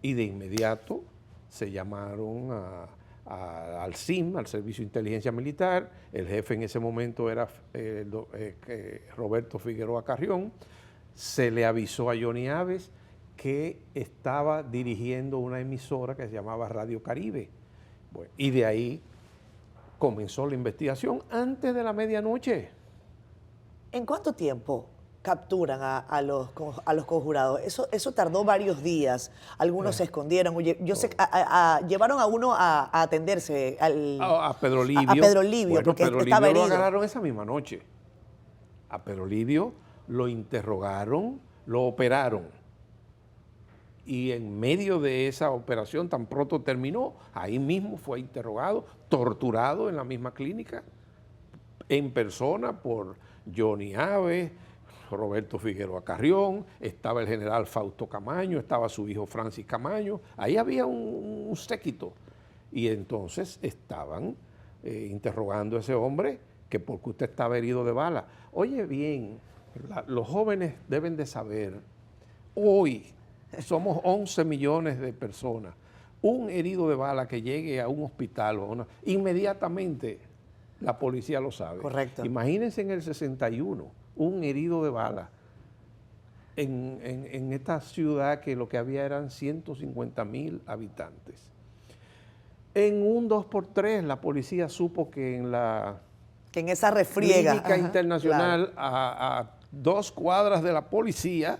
y de inmediato se llamaron al SIM, al Servicio de Inteligencia Militar. El jefe en ese momento era Roberto Figueroa Carrión. Se le avisó a Johnny Aves que estaba dirigiendo una emisora que se llamaba Radio Caribe. Bueno, y de ahí comenzó la investigación antes de la medianoche. ¿En cuánto tiempo capturan a los conjurados? Eso tardó varios días. Algunos se escondieron. Yo sé, llevaron a uno a atenderse a Pedro Livio. A Pedro Livio, bueno, porque Pedro estaba Livio herido. lo agarraron esa misma noche. A Pedro Livio lo interrogaron, lo operaron. Y en medio de esa operación, tan pronto terminó, ahí mismo fue interrogado, torturado en la misma clínica, en persona por Johnny Aves, Roberto Figueroa Carrión, estaba el general Fausto Camaño, estaba su hijo Francis Camaño, ahí había un séquito. Y entonces estaban interrogando a ese hombre que porque usted estaba herido de bala. Oye bien, los jóvenes deben de saber, hoy somos 11 millones de personas, un herido de bala que llegue a un hospital, inmediatamente la policía lo sabe. Correcto. Imagínense en el 61, un herido de bala en esta ciudad que lo que había eran 150,000 habitantes. En un 2x3 la policía supo que en esa refriega Clínica Internacional, claro, a 2 cuadras de la policía,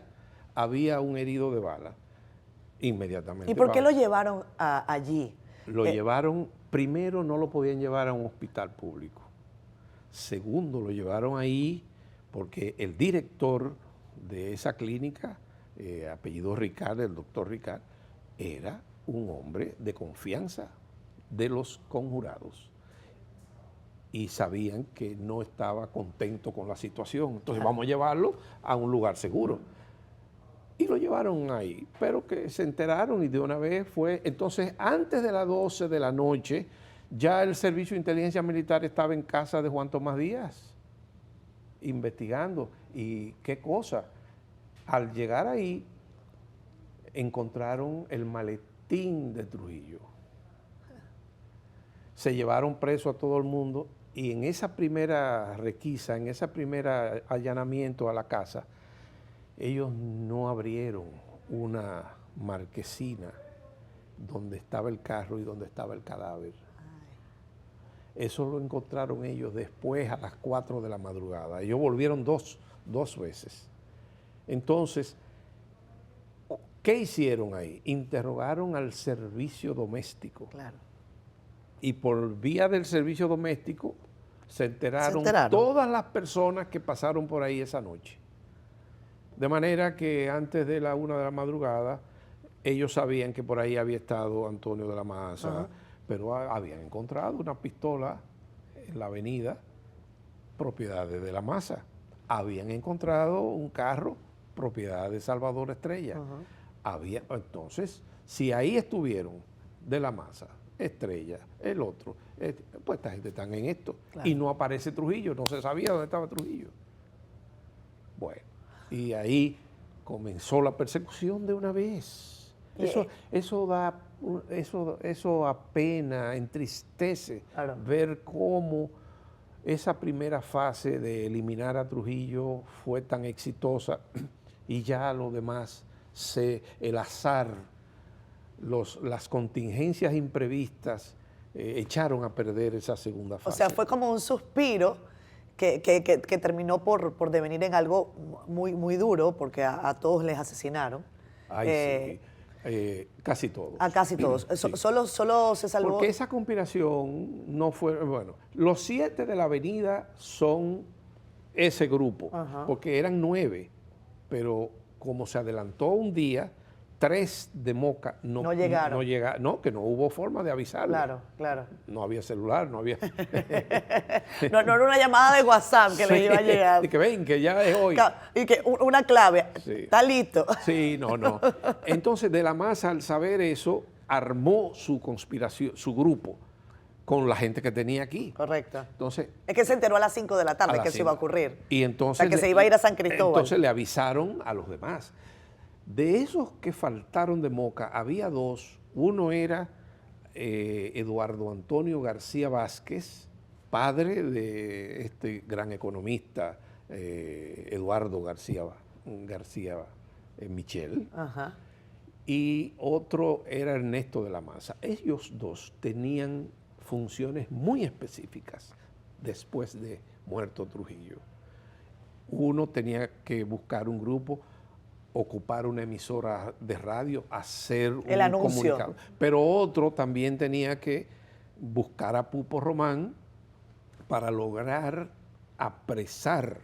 había un herido de bala. Inmediatamente. ¿Y por qué lo llevaron allí? Lo llevaron, primero no lo podían llevar a un hospital público. Segundo, lo llevaron ahí porque el director de esa clínica, apellido Ricard, el doctor Ricard, era un hombre de confianza de los conjurados. Y sabían que no estaba contento con la situación. Entonces vamos a llevarlo a un lugar seguro. Y lo llevaron ahí, pero que se enteraron y de una vez fue. Entonces, antes de las 12 de la noche, ya el Servicio de Inteligencia Militar estaba en casa de Juan Tomás Díaz, investigando. ¿Y qué cosa? Al llegar ahí, encontraron el maletín de Trujillo. se llevaron preso a todo el mundo y en esa primera requisa, en ese primer allanamiento a la casa, ellos no abrieron una marquesina donde estaba el carro y donde estaba el cadáver. Eso lo encontraron ellos después a las 4 de la madrugada. Ellos volvieron dos veces. Entonces, ¿qué hicieron ahí? Interrogaron al servicio doméstico. Claro. Y por vía del servicio doméstico se enteraron todas las personas que pasaron por ahí esa noche. De manera que antes de la 1 de la madrugada, ellos sabían que por ahí había estado Antonio de la Maza, pero habían encontrado una pistola en la avenida, propiedad de la Maza. Habían encontrado un carro, propiedad de Salvador Estrella. Entonces, si ahí estuvieron de la Maza, Estrella, el otro, pues esta gente está en esto. Claro. Y no aparece Trujillo, no se sabía dónde estaba Trujillo. Bueno, y ahí comenzó la persecución de una vez. Eso apena, entristece ver cómo esa primera fase de eliminar a Trujillo fue tan exitosa y ya lo demás, el azar, las contingencias imprevistas echaron a perder esa segunda fase. O sea, fue como un suspiro que terminó por devenir en algo muy, muy duro, porque a todos les asesinaron. Ay, sí. Casi todos. A casi todos. Sí. Solo se salvó. Porque esa conspiración no fue. Bueno, los 7 de la avenida son ese grupo, porque eran 9, pero como se adelantó un día, 3 de Moca no llegaron. No, que no hubo forma de avisarle. Claro. No había celular, no había. no era una llamada de WhatsApp que le iba a llegar. Y que ven, que ya es hoy. Y que una clave, está listo. Sí, no. Entonces, de la Maza, al saber eso, armó su conspiración, su grupo, con la gente que tenía aquí. Correcto. Entonces, es que se enteró a las 5 de la tarde que eso iba a ocurrir. Y entonces, o sea, que se iba a ir a San Cristóbal. Entonces le avisaron a los demás. De esos que faltaron de Moca, había 2. Uno era Eduardo Antonio García Vázquez, padre de este gran economista Eduardo García Michel. Y otro era Ernesto de la Maza. Ellos 2 tenían funciones muy específicas después de muerto Trujillo. Uno tenía que buscar un grupo, ocupar una emisora de radio, hacer un comunicado. Pero otro también tenía que buscar a Pupo Román para lograr apresar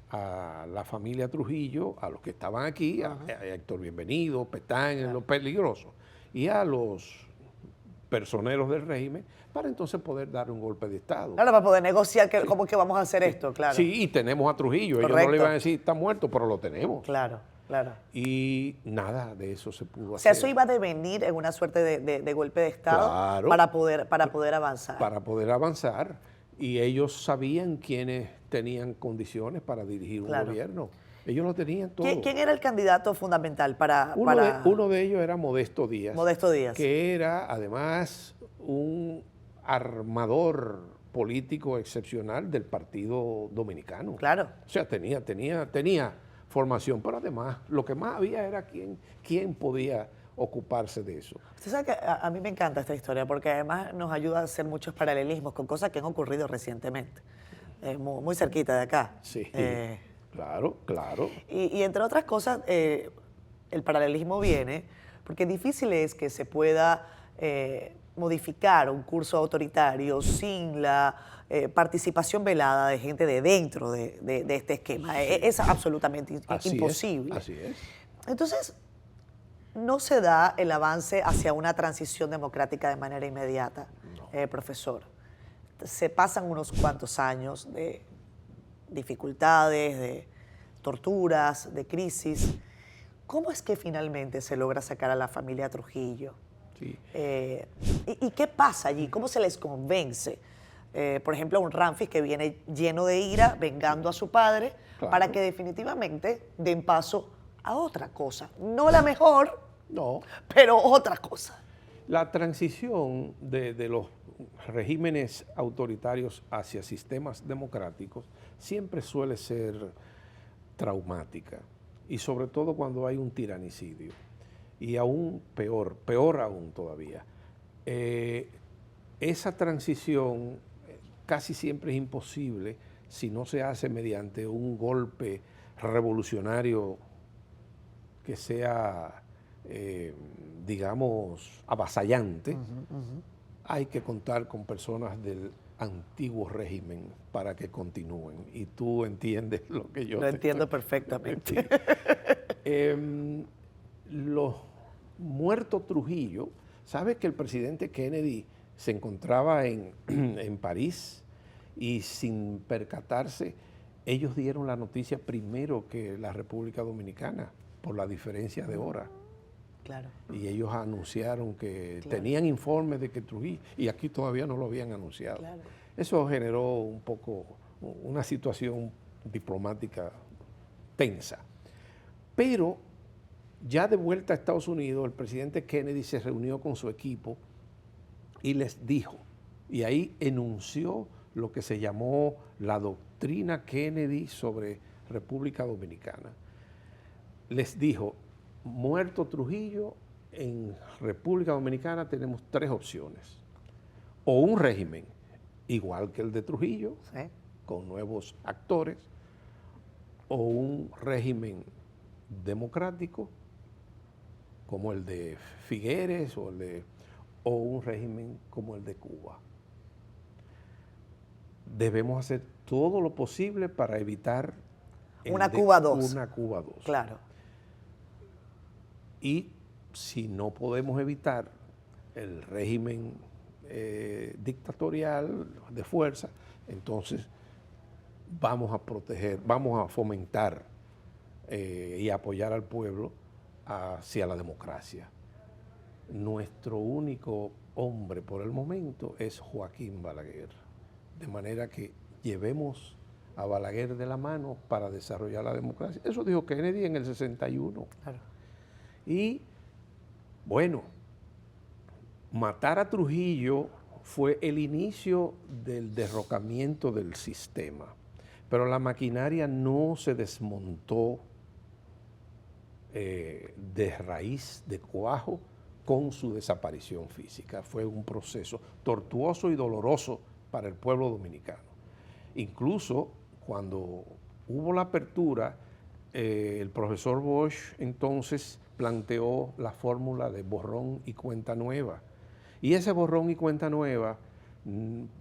a la familia Trujillo, a los que estaban aquí, a Héctor Bienvenido, Petán, los peligrosos, y a los personeros del régimen, para entonces poder dar un golpe de Estado. Claro, para poder negociar cómo que vamos a hacer esto, claro. Sí, y tenemos a Trujillo. Correcto. Ellos no le iban a decir, está muerto, pero lo tenemos. Claro. Y nada de eso se pudo hacer. O sea, eso iba a devenir en una suerte de golpe de Estado para poder avanzar. Para poder avanzar. Y ellos sabían quiénes tenían condiciones para dirigir un gobierno. Ellos lo tenían todo. ¿Quién era el candidato fundamental para...? Uno de ellos era Modesto Díaz. Modesto Díaz. Que era, además, un armador político excepcional del Partido Dominicano. Claro. O sea, tenía formación, pero además lo que más había era quién podía ocuparse de eso. Usted sabe que a mí me encanta esta historia porque además nos ayuda a hacer muchos paralelismos con cosas que han ocurrido recientemente, muy cerquita de acá. Sí, claro. Y entre otras cosas, el paralelismo viene porque difícil es que se pueda modificar un curso autoritario sin la participación velada de gente de dentro de este esquema. Sí. Es absolutamente imposible. Así es. Entonces, no se da el avance hacia una transición democrática de manera inmediata, profesor. Se pasan unos cuantos años de dificultades, de torturas, de crisis. ¿Cómo es que finalmente se logra sacar a la familia Trujillo? Sí. ¿Y qué pasa allí? ¿Cómo se les convence? Por ejemplo, a un Ramfis que viene lleno de ira, vengando a su padre, para que definitivamente den paso a otra cosa. No la mejor, pero otra cosa. La transición de los regímenes autoritarios hacia sistemas democráticos siempre suele ser traumática, y sobre todo cuando hay un tiranicidio. Y aún peor aún todavía. Esa transición casi siempre es imposible si no se hace mediante un golpe revolucionario que sea, digamos, avasallante. Hay que contar con personas del antiguo régimen para que continúen. Y tú entiendes lo que yo lo entiendo perfectamente. Los muertos Trujillo, ¿sabes que el presidente Kennedy se encontraba en París y sin percatarse, ellos dieron la noticia primero que la República Dominicana por la diferencia de hora? Claro. Y ellos anunciaron que tenían informes de que Trujillo, y aquí todavía no lo habían anunciado. Claro. Eso generó un poco una situación diplomática tensa. Pero ya de vuelta a Estados Unidos, el presidente Kennedy se reunió con su equipo y les dijo, y ahí enunció lo que se llamó la doctrina Kennedy sobre República Dominicana. Les dijo, muerto Trujillo, en República Dominicana tenemos tres opciones. O un régimen igual que el de Trujillo, ¿sí?, con nuevos actores, o un régimen democrático como el de Figueres o un régimen como el de Cuba. Debemos hacer todo lo posible para evitar una Cuba 2. Una Cuba 2. Claro. Y si no podemos evitar el régimen dictatorial de fuerza, entonces vamos a proteger, vamos a fomentar y apoyar al pueblo hacia la democracia. Nuestro único hombre por el momento es Joaquín Balaguer, de manera que llevemos a Balaguer de la mano para desarrollar la democracia. Eso dijo Kennedy en el 61. Claro. Y bueno, matar a Trujillo fue el inicio del derrocamiento del sistema, pero la maquinaria no se desmontó de raíz, de cuajo, con su desaparición física. Fue un proceso tortuoso y doloroso para el pueblo dominicano. Incluso cuando hubo la apertura, el profesor Bosch entonces planteó la fórmula de borrón y cuenta nueva. Y ese borrón y cuenta nueva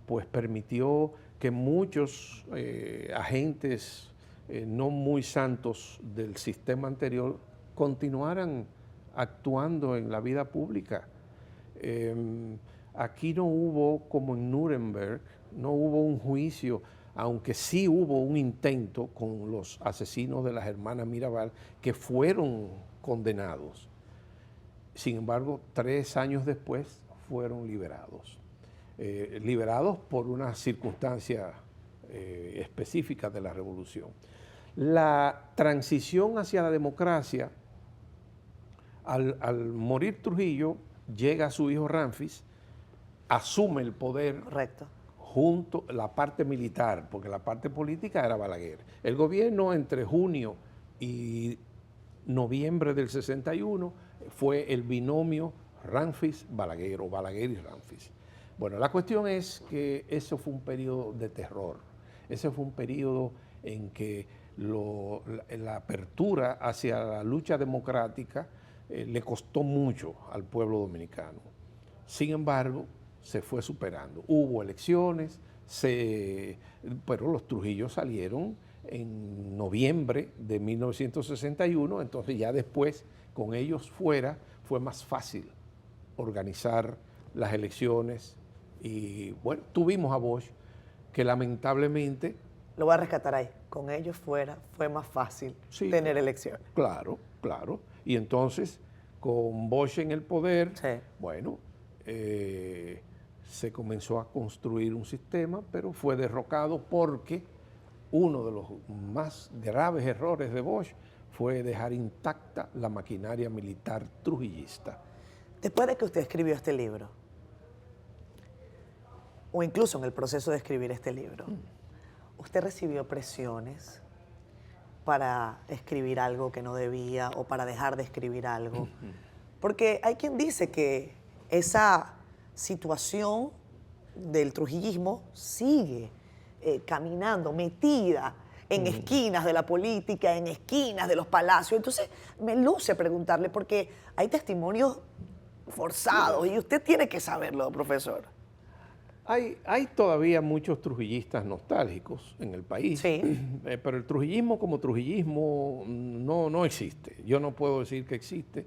pues permitió que muchos agentes no muy santos del sistema anterior continuaran actuando en la vida pública. Aquí no hubo, como en Nuremberg, no hubo un juicio, aunque sí hubo un intento con los asesinos de las hermanas Mirabal que fueron condenados. Sin embargo, 3 años después fueron liberados. Liberados por una circunstancia específica de la revolución. La transición hacia la democracia, al morir Trujillo, llega su hijo Ramfis, asume el poder. Correcto. Junto a la parte militar, porque la parte política era Balaguer. El gobierno entre junio y noviembre del 61 fue el binomio Ramfis-Balaguer o Balaguer y Ramfis. Bueno, la cuestión es que eso fue un periodo de terror. Ese fue un periodo en que la apertura hacia la lucha democrática le costó mucho al pueblo dominicano. Sin embargo, se fue superando. Hubo elecciones, pero los Trujillos salieron en noviembre de 1961, entonces ya después, con ellos fuera, fue más fácil organizar las elecciones. Y bueno, tuvimos a Bosch, que lamentablemente... Lo voy a rescatar ahí. Con ellos fuera fue más fácil tener elecciones. Claro, claro. Y entonces, con Bosch en el poder, bueno, se comenzó a construir un sistema, pero fue derrocado porque uno de los más graves errores de Bosch fue dejar intacta la maquinaria militar trujillista. Después de que usted escribió este libro, o incluso en el proceso de escribir este libro, ¿usted recibió presiones para escribir algo que no debía o para dejar de escribir algo? Porque hay quien dice que esa situación del trujillismo sigue caminando, metida en esquinas de la política, en esquinas de los palacios. Entonces me luce preguntarle, porque hay testimonios forzados y usted tiene que saberlo, profesor. Hay todavía muchos trujillistas nostálgicos en el país, Sí. Pero el trujillismo como trujillismo no existe. Yo no puedo decir que existe.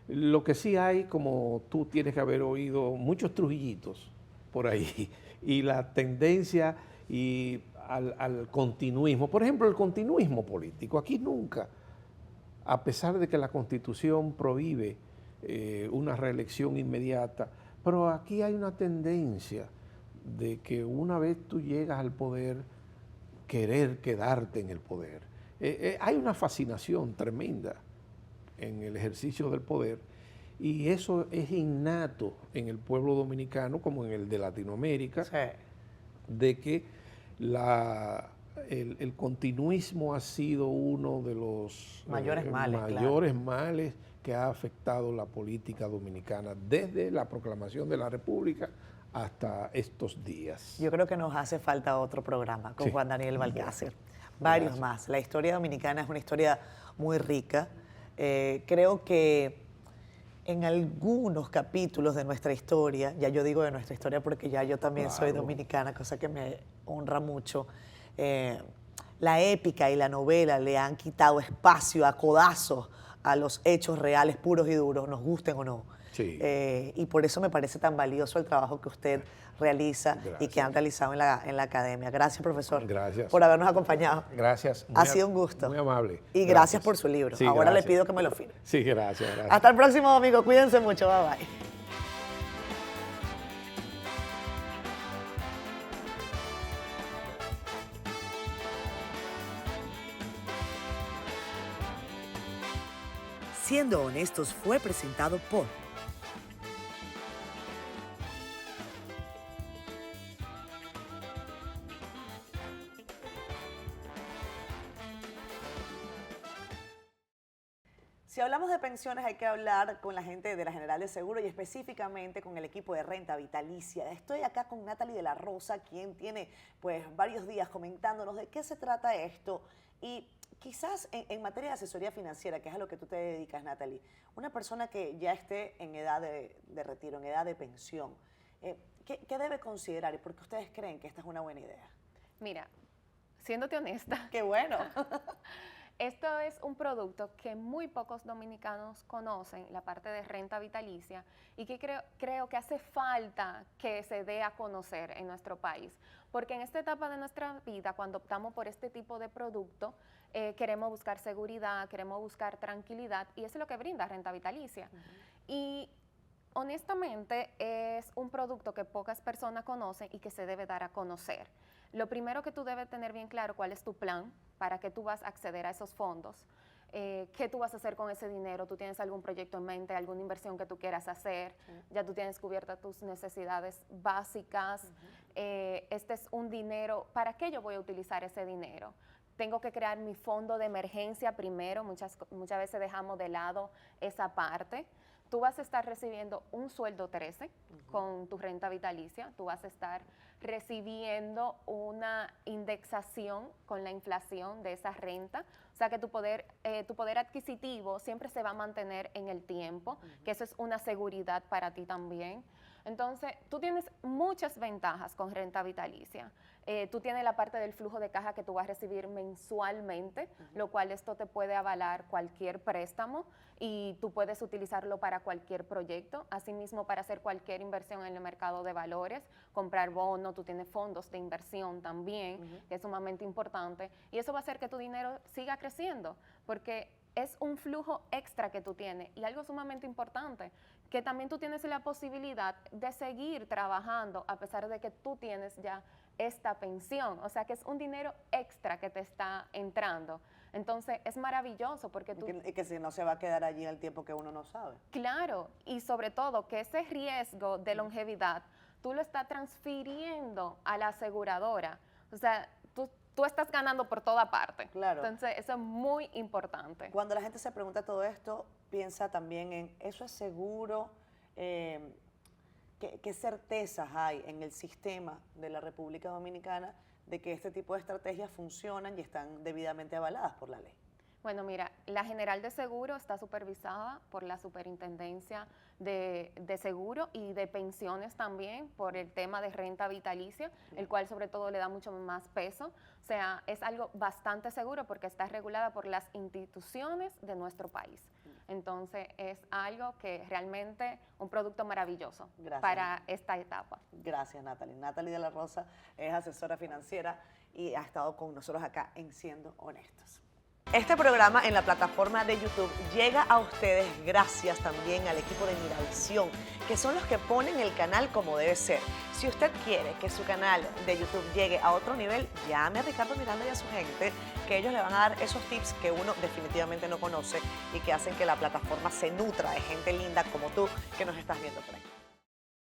Lo que sí hay, como tú tienes que haber oído, muchos trujillitos por ahí, y la tendencia al continuismo. Por ejemplo, el continuismo político. Aquí nunca, a pesar de que la Constitución prohíbe una reelección inmediata, pero aquí hay una tendencia de que una vez tú llegas al poder, querer quedarte en el poder. Hay una fascinación tremenda en el ejercicio del poder, y eso es innato en el pueblo dominicano como en el de Latinoamérica, Sí. de que el continuismo ha sido uno de los Mayores males que ha afectado la política dominicana desde la proclamación de la República hasta estos días. Yo creo que nos hace falta otro programa con Sí. Juan Daniel Balcácer. Varios Gracias. más. La historia dominicana es una historia muy rica. Creo que en algunos capítulos de nuestra historia, ya yo digo de nuestra historia porque ya yo también soy Claro. dominicana, cosa que me honra mucho, la épica y la novela le han quitado espacio a codazos a los hechos reales, puros y duros, nos gusten o no. Sí. Y por eso me parece tan valioso el trabajo que usted realiza y que Gracias. han realizado en la academia. Gracias, profesor, Gracias. por habernos acompañado. Gracias. Ha sido un gusto. Muy amable. Y gracias por su libro. Sí, Ahora gracias. le pido que me lo firme. Sí, gracias. Hasta el próximo domingo. Cuídense mucho. Bye bye. Siendo Honestos fue presentado por Si hablamos de pensiones, hay que hablar con la gente de la General de Seguro y específicamente con el equipo de Renta Vitalicia. Estoy acá con Natalie de la Rosa, quien tiene pues varios días comentándonos de qué se trata esto. Y quizás en materia de asesoría financiera, que es a lo que tú te dedicas, Natalie, una persona que ya esté en edad de retiro, en edad de pensión, ¿qué debe considerar y por qué ustedes creen que esta es una buena idea? Mira, siéndote honesta, ¡Qué bueno! esto es un producto que muy pocos dominicanos conocen, la parte de renta vitalicia, y que creo que hace falta que se dé a conocer en nuestro país. Porque en esta etapa de nuestra vida, cuando optamos por este tipo de producto, queremos buscar seguridad, queremos buscar tranquilidad, y eso es lo que brinda renta vitalicia. Y honestamente es un producto que pocas personas conocen y que se debe dar a conocer. Lo primero que tú debes tener bien claro cuál es tu plan, para qué tú vas a acceder a esos fondos, qué tú vas a hacer con ese dinero, tú tienes algún proyecto en mente, alguna inversión que tú quieras hacer, ya tú tienes cubiertas tus necesidades básicas, este es un dinero, ¿para qué yo voy a utilizar ese dinero? Tengo que crear mi fondo de emergencia primero, muchas veces dejamos de lado esa parte. Tú vas a estar recibiendo un sueldo 13 con tu renta vitalicia, tú vas a estar recibiendo una indexación con la inflación de esa renta, o sea que tu poder adquisitivo siempre se va a mantener en el tiempo, que eso es una seguridad para ti también. Entonces, tú tienes muchas ventajas con renta vitalicia. Tú tienes la parte del flujo de caja que tú vas a recibir mensualmente, lo cual esto te puede avalar cualquier préstamo y tú puedes utilizarlo para cualquier proyecto, asimismo para hacer cualquier inversión en el mercado de valores, comprar bonos, tú tienes fondos de inversión también, que es sumamente importante, y eso va a hacer que tu dinero siga creciendo, porque es un flujo extra que tú tienes y algo sumamente importante, que también tú tienes la posibilidad de seguir trabajando a pesar de que tú tienes ya esta pensión, o sea que es un dinero extra que te está entrando. Entonces, es maravilloso porque tú... Y que si no se va a quedar allí en el tiempo que uno no sabe. Claro, y sobre todo que ese riesgo de longevidad, tú lo estás transfiriendo a la aseguradora. O sea, tú estás ganando por toda parte. Claro. Entonces, eso es muy importante. Cuando la gente se pregunta todo esto, piensa también en, ¿eso es seguro? ¿Qué certezas hay en el sistema de la República Dominicana de que este tipo de estrategias funcionan y están debidamente avaladas por la ley? Bueno, mira, la General de Seguro está supervisada por la Superintendencia de Seguro y de Pensiones también por el tema de renta vitalicia, el cual sobre todo le da mucho más peso. O sea, es algo bastante seguro porque está regulada por las instituciones de nuestro país. Entonces, es algo que realmente un producto maravilloso para esta etapa. Gracias, Natalie. Natalie de la Rosa es asesora financiera y ha estado con nosotros acá en Siendo Honestos. Este programa en la plataforma de YouTube llega a ustedes gracias también al equipo de Miravisión, que son los que ponen el canal como debe ser. Si usted quiere que su canal de YouTube llegue a otro nivel, llame a Ricardo Miranda y a su gente, que ellos le van a dar esos tips que uno definitivamente no conoce y que hacen que la plataforma se nutra de gente linda como tú que nos estás viendo por aquí.